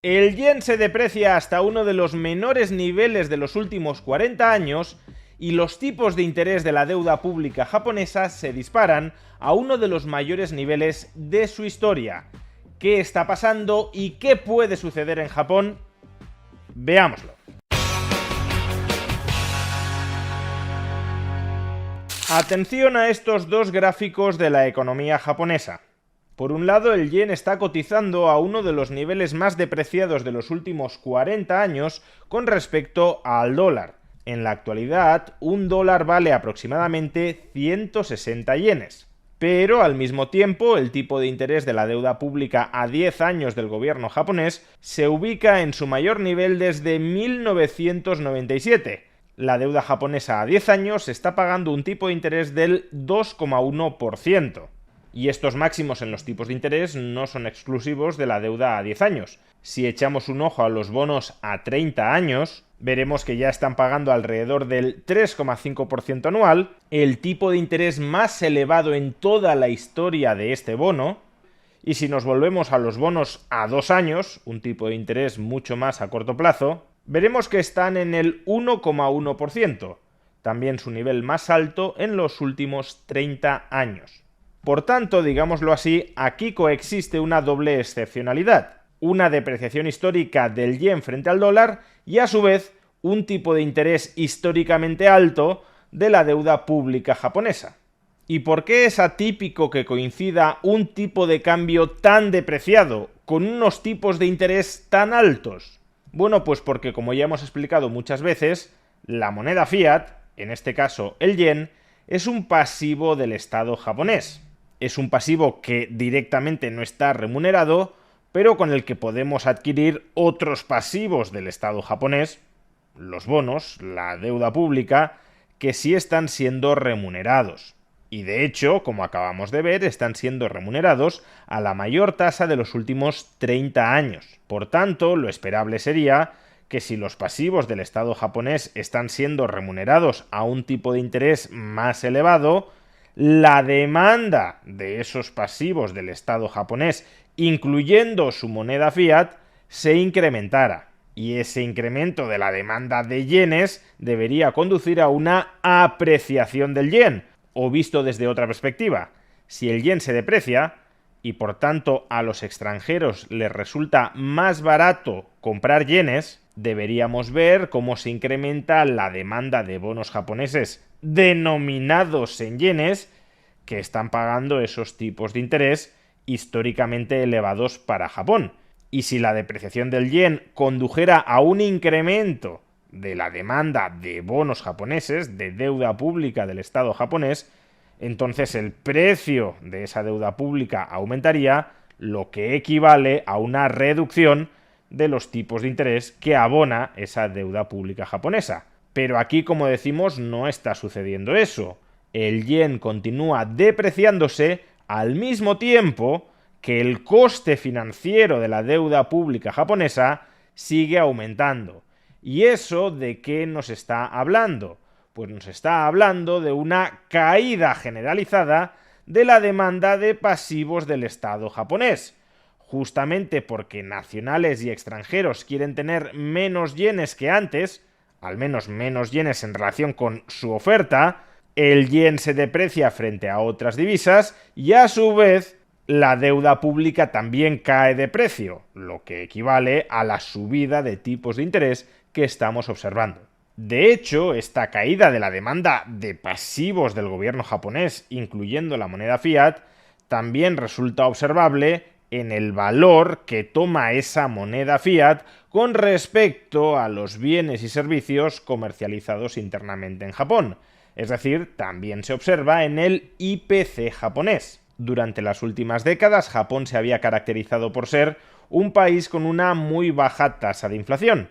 El yen se deprecia hasta uno de los menores niveles de los últimos 40 años y los tipos de interés de la deuda pública japonesa se disparan a uno de los mayores niveles de su historia. ¿Qué está pasando y qué puede suceder en Japón? Veámoslo. Atención a estos dos gráficos de la economía japonesa. Por un lado, el yen está cotizando a uno de los niveles más depreciados de los últimos 40 años con respecto al dólar. En la actualidad, un dólar vale aproximadamente 160 yenes. Pero al mismo tiempo, el tipo de interés de la deuda pública a 10 años del gobierno japonés se ubica en su mayor nivel desde 1997. La deuda japonesa a 10 años está pagando un tipo de interés del 2,1%. Y estos máximos en los tipos de interés no son exclusivos de la deuda a 10 años. Si echamos un ojo a los bonos a 30 años, veremos que ya están pagando alrededor del 3,5% anual, el tipo de interés más elevado en toda la historia de este bono. Y si nos volvemos a los bonos a 2 años, un tipo de interés mucho más a corto plazo, veremos que están en el 1,1%, también su nivel más alto en los últimos 30 años. Por tanto, digámoslo así, aquí coexiste una doble excepcionalidad, una depreciación histórica del yen frente al dólar y a su vez un tipo de interés históricamente alto de la deuda pública japonesa. ¿Y por qué es atípico que coincida un tipo de cambio tan depreciado con unos tipos de interés tan altos? Bueno, pues porque, como ya hemos explicado muchas veces, la moneda fiat, en este caso el yen, es un pasivo del Estado japonés. Es un pasivo que directamente no está remunerado, pero con el que podemos adquirir otros pasivos del Estado japonés, los bonos, la deuda pública, que sí están siendo remunerados. Y de hecho, como acabamos de ver, están siendo remunerados a la mayor tasa de los últimos 30 años. Por tanto, lo esperable sería que si los pasivos del Estado japonés están siendo remunerados a un tipo de interés más elevado, la demanda de esos pasivos del Estado japonés, incluyendo su moneda fiat, se incrementara. Y ese incremento de la demanda de yenes debería conducir a una apreciación del yen. O visto desde otra perspectiva, si el yen se deprecia, y por tanto a los extranjeros les resulta más barato comprar yenes, deberíamos ver cómo se incrementa la demanda de bonos japoneses denominados en yenes que están pagando esos tipos de interés históricamente elevados para Japón. Y si la depreciación del yen condujera a un incremento de la demanda de bonos japoneses, de deuda pública del Estado japonés, entonces el precio de esa deuda pública aumentaría, lo que equivale a una reducción de los tipos de interés que abona esa deuda pública japonesa. Pero aquí, como decimos, no está sucediendo eso. El yen continúa depreciándose al mismo tiempo que el coste financiero de la deuda pública japonesa sigue aumentando. ¿Y eso de qué nos está hablando? Pues nos está hablando de una caída generalizada de la demanda de pasivos del Estado japonés. Justamente porque nacionales y extranjeros quieren tener menos yenes que antes, al menos menos yenes en relación con su oferta, el yen se deprecia frente a otras divisas y a su vez la deuda pública también cae de precio, lo que equivale a la subida de tipos de interés que estamos observando. De hecho, esta caída de la demanda de pasivos del gobierno japonés, incluyendo la moneda fiat, también resulta observable en el valor que toma esa moneda fiat con respecto a los bienes y servicios comercializados internamente en Japón. Es decir, también se observa en el IPC japonés. Durante las últimas décadas, Japón se había caracterizado por ser un país con una muy baja tasa de inflación,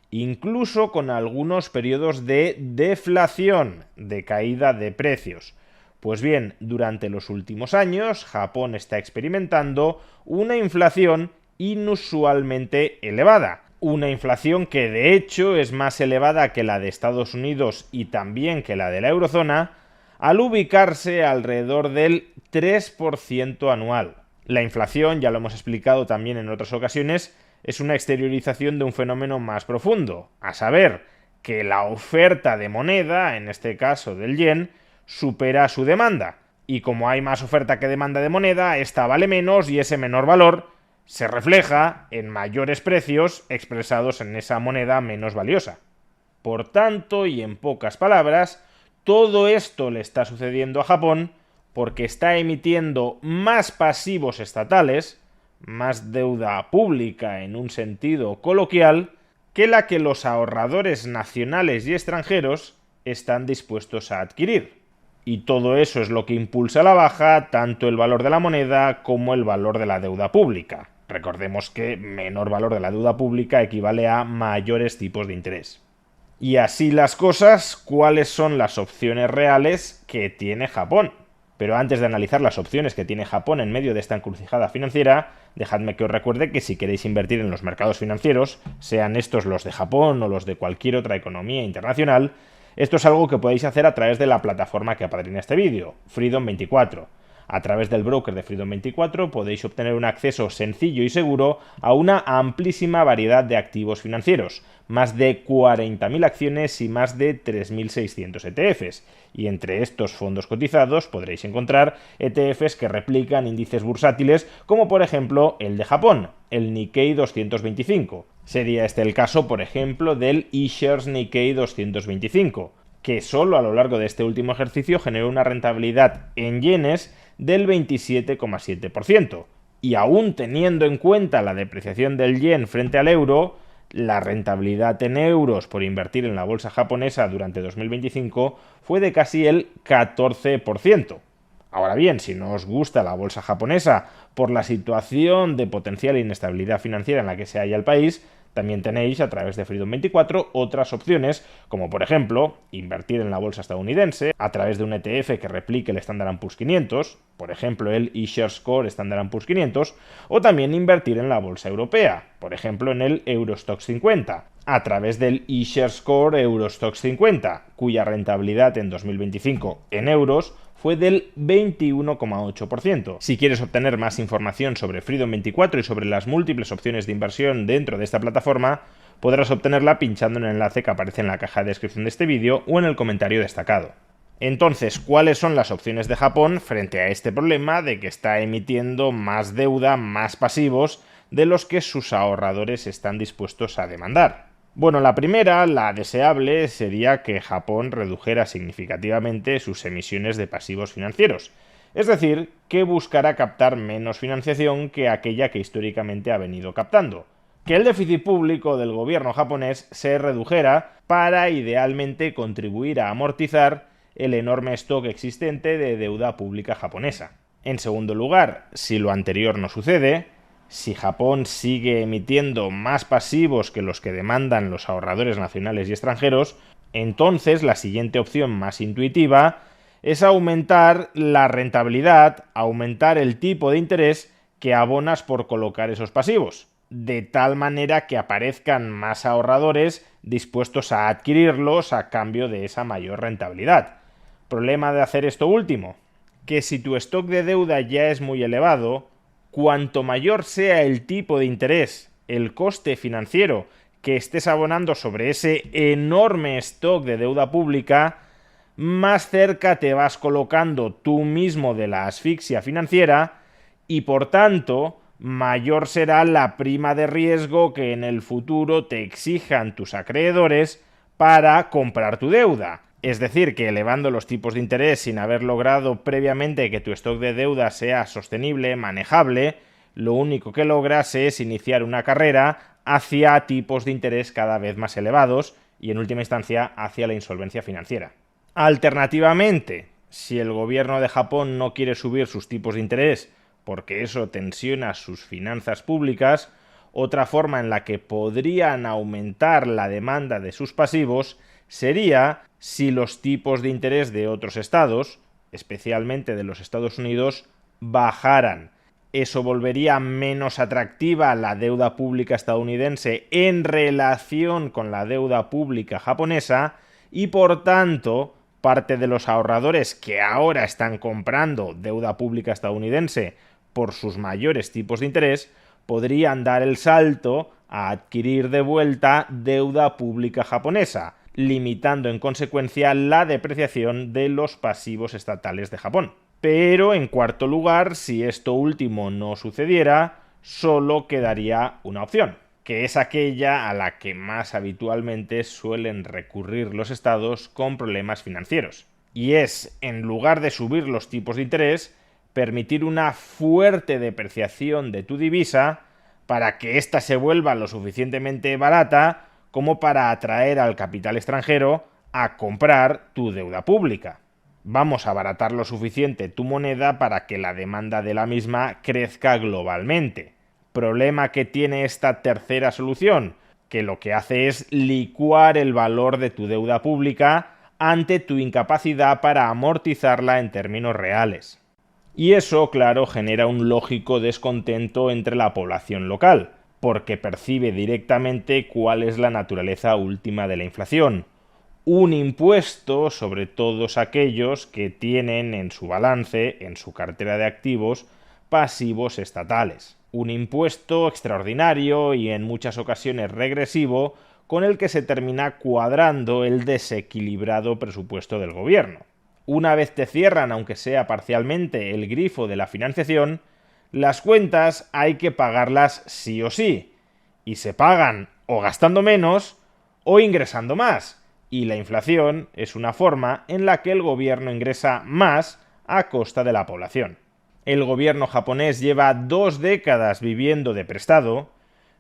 incluso con algunos periodos de deflación, de caída de precios. Pues bien, durante los últimos años, Japón está experimentando una inflación inusualmente elevada. Una inflación que de hecho es más elevada que la de Estados Unidos y también que la de la eurozona, al ubicarse alrededor del 3% anual. La inflación, ya lo hemos explicado también en otras ocasiones, es una exteriorización de un fenómeno más profundo, a saber, que la oferta de moneda, en este caso del yen, supera su demanda. Y como hay más oferta que demanda de moneda, esta vale menos y ese menor valor se refleja en mayores precios expresados en esa moneda menos valiosa. Por tanto, y en pocas palabras, todo esto le está sucediendo a Japón porque está emitiendo más pasivos estatales, más deuda pública en un sentido coloquial, que la que los ahorradores nacionales y extranjeros están dispuestos a adquirir. Y todo eso es lo que impulsa a la baja tanto el valor de la moneda como el valor de la deuda pública. Recordemos que menor valor de la deuda pública equivale a mayores tipos de interés. Y así las cosas, ¿cuáles son las opciones reales que tiene Japón? Pero antes de analizar las opciones que tiene Japón en medio de esta encrucijada financiera, dejadme que os recuerde que si queréis invertir en los mercados financieros, sean estos los de Japón o los de cualquier otra economía internacional, esto es algo que podéis hacer a través de la plataforma que apadrina este vídeo, Freedom24. A través del broker de Freedom24 podéis obtener un acceso sencillo y seguro a una amplísima variedad de activos financieros, más de 40.000 acciones y más de 3.600 ETFs. Y entre estos fondos cotizados podréis encontrar ETFs que replican índices bursátiles como por ejemplo el de Japón, el Nikkei 225. Sería este el caso, por ejemplo, del iShares Nikkei 225, que solo a lo largo de este último ejercicio generó una rentabilidad en yenes del 27,7%. Y aún teniendo en cuenta la depreciación del yen frente al euro, la rentabilidad en euros por invertir en la bolsa japonesa durante 2025 fue de casi el 14%. Ahora bien, si no os gusta la bolsa japonesa por la situación de potencial inestabilidad financiera en la que se halla el país, también tenéis a través de Freedom24 otras opciones, como por ejemplo, invertir en la bolsa estadounidense a través de un ETF que replique el Standard & Poor's 500, por ejemplo el iShares Core Standard & Poor's 500, o también invertir en la bolsa europea, por ejemplo en el Eurostoxx 50, a través del iShares Core Eurostoxx 50, cuya rentabilidad en 2025 en euros fue del 21,8%. Si quieres obtener más información sobre Freedom24 y sobre las múltiples opciones de inversión dentro de esta plataforma, podrás obtenerla pinchando en el enlace que aparece en la caja de descripción de este vídeo o en el comentario destacado. Entonces, ¿cuáles son las opciones de Japón frente a este problema de que está emitiendo más deuda, más pasivos, de los que sus ahorradores están dispuestos a demandar? Bueno, la primera, la deseable, sería que Japón redujera significativamente sus emisiones de pasivos financieros. Es decir, que buscara captar menos financiación que aquella que históricamente ha venido captando. Que el déficit público del gobierno japonés se redujera para idealmente contribuir a amortizar el enorme stock existente de deuda pública japonesa. En segundo lugar, si lo anterior no sucede, si Japón sigue emitiendo más pasivos que los que demandan los ahorradores nacionales y extranjeros, entonces la siguiente opción más intuitiva es aumentar la rentabilidad, aumentar el tipo de interés que abonas por colocar esos pasivos, de tal manera que aparezcan más ahorradores dispuestos a adquirirlos a cambio de esa mayor rentabilidad. ¿Problema de hacer esto último? Que si tu stock de deuda ya es muy elevado, cuanto mayor sea el tipo de interés, el coste financiero que estés abonando sobre ese enorme stock de deuda pública, más cerca te vas colocando tú mismo de la asfixia financiera y por tanto mayor será la prima de riesgo que en el futuro te exijan tus acreedores para comprar tu deuda. Es decir, que elevando los tipos de interés sin haber logrado previamente que tu stock de deuda sea sostenible, manejable, lo único que logras es iniciar una carrera hacia tipos de interés cada vez más elevados y en última instancia hacia la insolvencia financiera. Alternativamente, si el gobierno de Japón no quiere subir sus tipos de interés porque eso tensiona sus finanzas públicas, otra forma en la que podrían aumentar la demanda de sus pasivos sería si los tipos de interés de otros estados, especialmente de los Estados Unidos, bajaran. Eso volvería menos atractiva la deuda pública estadounidense en relación con la deuda pública japonesa y, por tanto, parte de los ahorradores que ahora están comprando deuda pública estadounidense por sus mayores tipos de interés podrían dar el salto a adquirir de vuelta deuda pública japonesa, limitando en consecuencia la depreciación de los pasivos estatales de Japón. Pero en cuarto lugar, si esto último no sucediera, solo quedaría una opción, que es aquella a la que más habitualmente suelen recurrir los estados con problemas financieros. Y es, en lugar de subir los tipos de interés, permitir una fuerte depreciación de tu divisa para que ésta se vuelva lo suficientemente barata como para atraer al capital extranjero a comprar tu deuda pública. Vamos a abaratar lo suficiente tu moneda para que la demanda de la misma crezca globalmente. Problema que tiene esta tercera solución, que lo que hace es licuar el valor de tu deuda pública ante tu incapacidad para amortizarla en términos reales. Y eso, claro, genera un lógico descontento entre la población local, porque percibe directamente cuál es la naturaleza última de la inflación. Un impuesto sobre todos aquellos que tienen en su balance, en su cartera de activos, pasivos estatales. Un impuesto extraordinario y en muchas ocasiones regresivo, con el que se termina cuadrando el desequilibrado presupuesto del gobierno. Una vez te cierran, aunque sea parcialmente, el grifo de la financiación, las cuentas hay que pagarlas sí o sí. Y se pagan o gastando menos o ingresando más. Y la inflación es una forma en la que el gobierno ingresa más a costa de la población. El gobierno japonés lleva 2 décadas viviendo de prestado,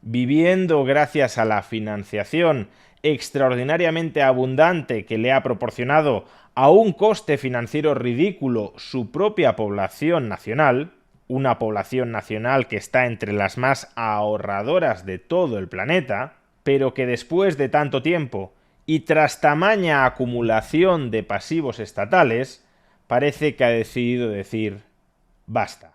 viviendo gracias a la financiación extraordinariamente abundante que le ha proporcionado a un coste financiero ridículo su propia población nacional, una población nacional que está entre las más ahorradoras de todo el planeta, pero que después de tanto tiempo y tras tamaña acumulación de pasivos estatales, parece que ha decidido decir basta.